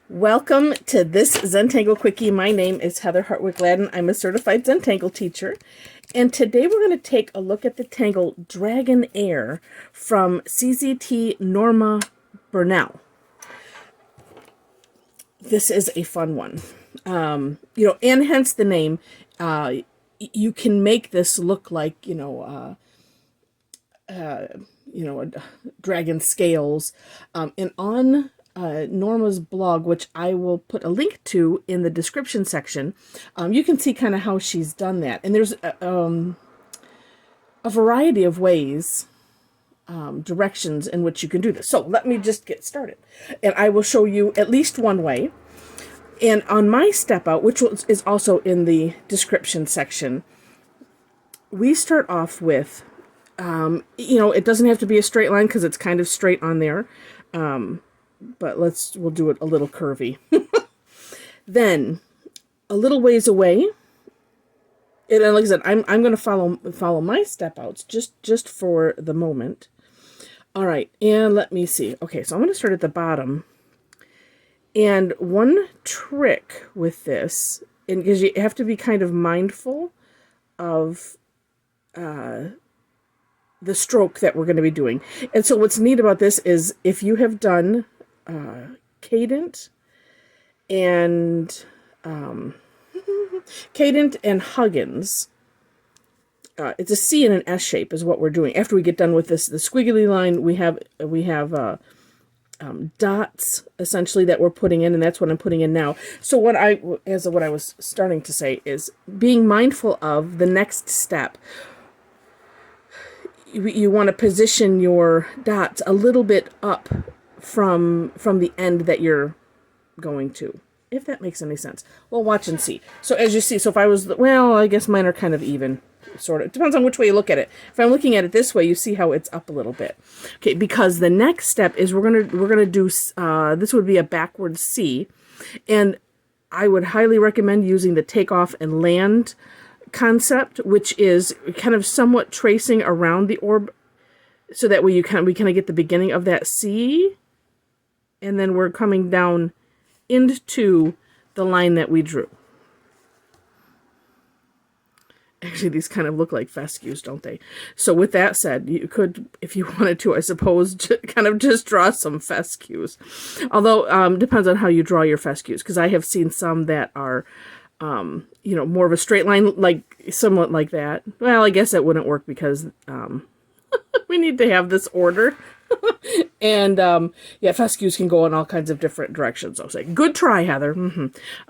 Welcome to this Zentangle Quickie. My name is Heather Hartwick Gladden. I'm a certified Zentangle teacher. And today we're going to take a look at the Tangle Dragonair from CZT Norma Burnell. This is a fun one. And hence the name. You can make this look like, dragon scales. And on Norma's blog, which I will put a link to in the description section, you can see kind of how she's done that. And there's a variety of ways, directions in which you can do this. So let me just get started. And I will show you at least one way. And on my step out, which is also in the description section, we start off with, it doesn't have to be a straight line because it's kind of straight on there. But we'll do it a little curvy. Then, a little ways away, and like I said, I'm going to follow my step outs just for the moment. All right, and let me see. Okay, so I'm going to start at the bottom. And one trick with this, and because you have to be kind of mindful of the stroke that we're going to be doing. And so what's neat about this is if you have done cadent and Huggins, it's a C and an S shape is what we're doing. After we get done with the squiggly line, we have dots essentially that we're putting in, and that's what I'm putting in now. So what I was starting to say is being mindful of the next step. You want to position your dots a little bit up from the end that you're going to, if that makes any sense. Well, watch and see. So as you see, so if I guess mine are kind of even, sort of. It depends on which way you look at it. If I'm looking at it this way, you see how it's up a little bit. Okay, because the next step is we're gonna do this would be a backward C, and I would highly recommend using the takeoff and land concept, which is kind of somewhat tracing around the orb, so that way we kind of get the beginning of that C, and then we're coming down into the line that we drew. Actually, these kind of look like fescues, don't they? So with that said, you could, if you wanted to, I suppose, kind of just draw some fescues. Although, depends on how you draw your fescues, because I have seen some that are more of a straight line, like somewhat like that. Well, I guess that wouldn't work because we need to have this order. And fescues can go in all kinds of different directions. I'll say, good try, Heather.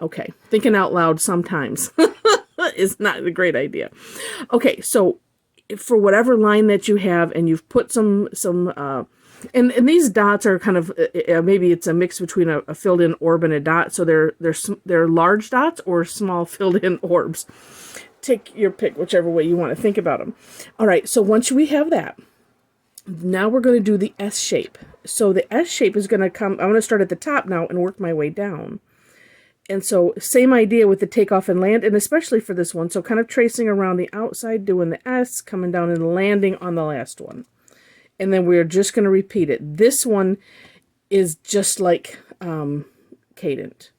Okay, thinking out loud sometimes is not a great idea. Okay, so for whatever line that you have, and you've put some and these dots are kind of maybe it's a mix between a filled in orb and a dot. So they're large dots or small filled in orbs. Take your pick, whichever way you want to think about them. All right, so once we have that, now we're going to do the S shape. So the S shape is going to come, I'm going to start at the top now and work my way down. And so same idea with the takeoff and land, and especially for this one. So kind of tracing around the outside, doing the S, coming down and landing on the last one. And then we're just going to repeat it. This one is just like cadent.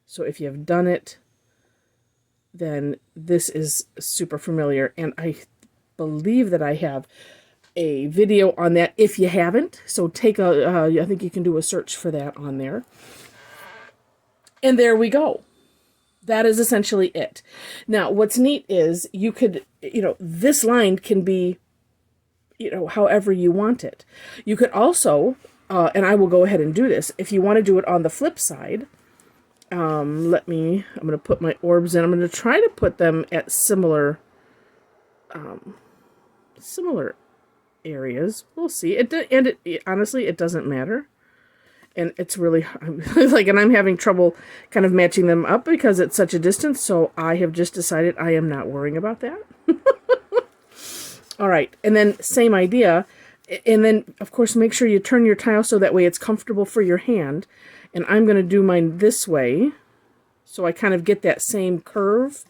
So if you've done it, then this is super familiar. And I believe that I have a video on that if you haven't. So I think you can do a search for that on there. And there we go. That is essentially it. Now, what's neat is you could, this line can be, however you want it. You could also, and I will go ahead and do this, if you want to do it on the flip side, I'm going to put my orbs in. I'm going to try to put them at similar areas. We'll see. Honestly, it doesn't matter. And it's really and I'm having trouble kind of matching them up because it's such a distance. So I have just decided I am not worrying about that. All right. And then same idea. And then, of course, make sure you turn your tile so that way it's comfortable for your hand. And I'm going to do mine this way, so I kind of get that same curve.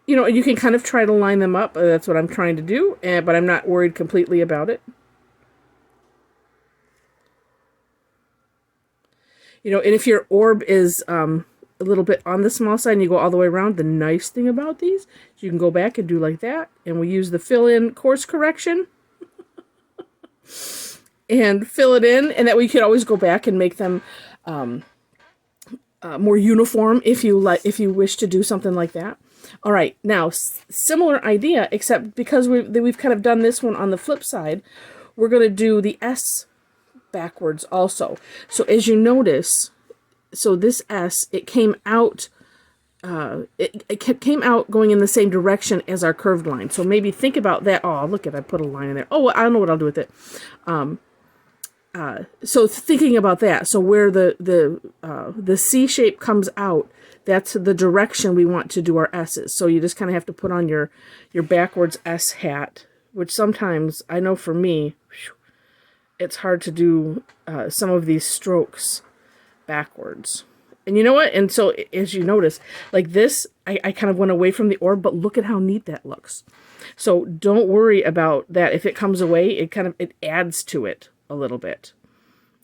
You can kind of try to line them up. That's what I'm trying to do, but I'm not worried completely about it. and if your orb is a little bit on the small side and you go all the way around, the nice thing about these is you can go back and do like that, and we use the fill-in course correction and fill it in, and that way you could always go back and make them more uniform if you wish to do something like that. All right, now similar idea, except because we've kind of done this one on the flip side, we're going to do the S backwards also. So as you notice, so this S, it came out, it came out going in the same direction as our curved line. So maybe think about that. Oh, look at, I put a line in there. Oh, I don't know what I'll do with it. So thinking about that, so where the C shape comes out, that's the direction we want to do our S's. So you just kind of have to put on your backwards S hat, which sometimes, I know for me, it's hard to do some of these strokes backwards. And you know what? And so as you notice, like this, I kind of went away from the orb, but look at how neat that looks. So don't worry about that. If it comes away, it adds to it a little bit.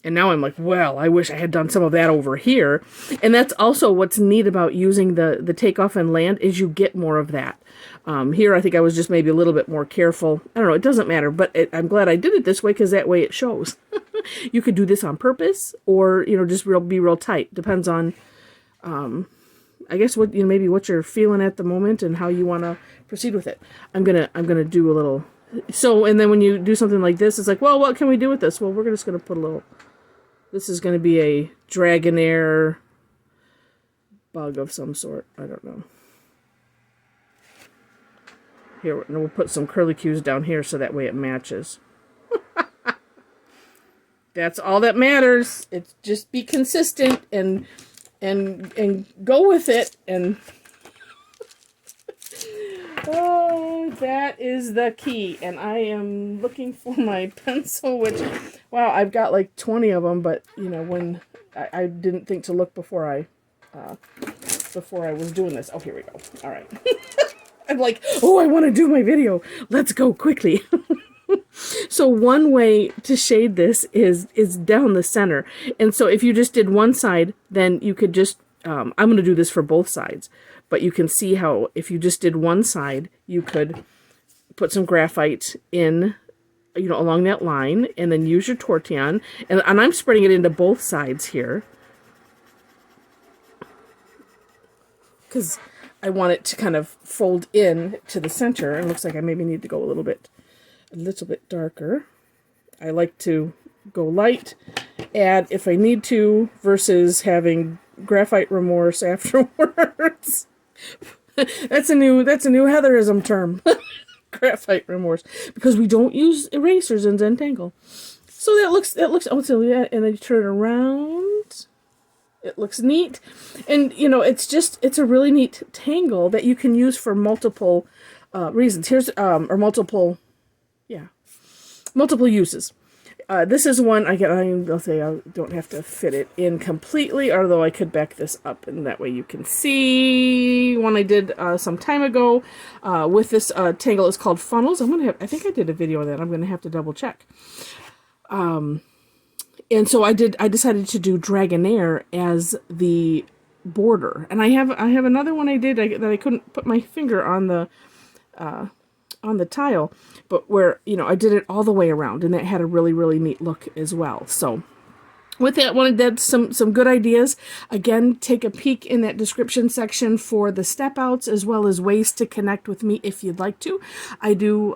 And now I'm like, well, I wish I had done some of that over here. And that's also what's neat about using the takeoff and land, is you get more of that. Here, I think I was just maybe a little bit more careful. I don't know, it doesn't matter, but I'm glad I did it this way, because that way it shows. You could do this on purpose, or, just be real tight. Depends on, I guess, what maybe what you're feeling at the moment and how you want to proceed with it. I'm gonna do a little. So, and then when you do something like this, it's like, well, what can we do with this? Well, we're just going to put a little, this is going to be a Dragonair bug of some sort. I don't know. Here, we'll put some curlicues down here so that way it matches. That's all that matters. It's just be consistent and go with it. And oh, that is the key. And I am looking for my pencil, which, wow, I've got like 20 of them, but when I didn't think to look before I was doing this. Oh, here we go. All right. I'm like, oh, I want to do my video. Let's go quickly. So one way to shade this is down the center. And so if you just did one side, then you could just, I'm going to do this for both sides. But you can see how if you just did one side, you could put some graphite in, along that line, and then use your tortillon. And I'm spreading it into both sides here, because I want it to kind of fold in to the center. It looks like I maybe need to go a little bit darker. I like to go light, add if I need to, versus having graphite remorse afterwards. That's a new Heatherism term. Graphite remorse, because we don't use erasers in Zentangle. So that looks oh, so yeah, and then you turn it around. It looks neat. And it's a really neat tangle that you can use for multiple reasons. Here's multiple uses. This is one I'll say I don't have to fit it in completely, although I could back this up, and that way you can see one I did some time ago with this tangle. Is called Funnels. I think I did a video on that. I'm gonna have to double check. And so I decided to do Dragonair as the border, and I have another one I did that I couldn't put my finger on the tile, but where, I did it all the way around, and that had a really, really neat look as well. So with that, wanted to add some good ideas. Again, take a peek in that description section for the step outs, as well as ways to connect with me if you'd like to. I do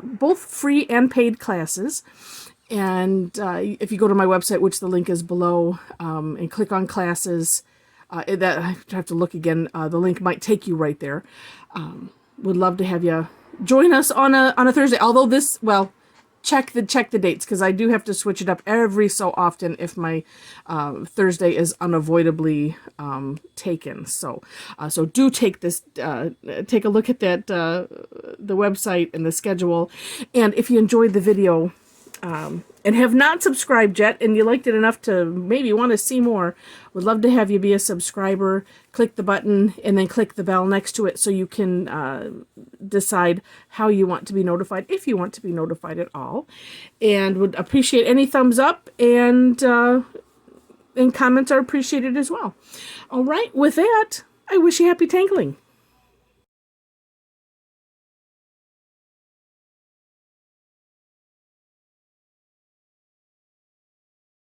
both free and paid classes. And if you go to my website, which the link is below, and click on classes, that I have to look again. The link might take you right there. Would love to have you join us on a Thursday. Although check the dates, because I do have to switch it up every so often if my Thursday is unavoidably taken. So do take a look at that the website and the schedule. And if you enjoyed the video, and have not subscribed yet, and you liked it enough to maybe want to see more, would love to have you be a subscriber. Click the button and then click the bell next to it so you can decide how you want to be notified, if you want to be notified at all. And would appreciate any thumbs up, and and comments are appreciated as well. All right, with that, I wish you happy tangling.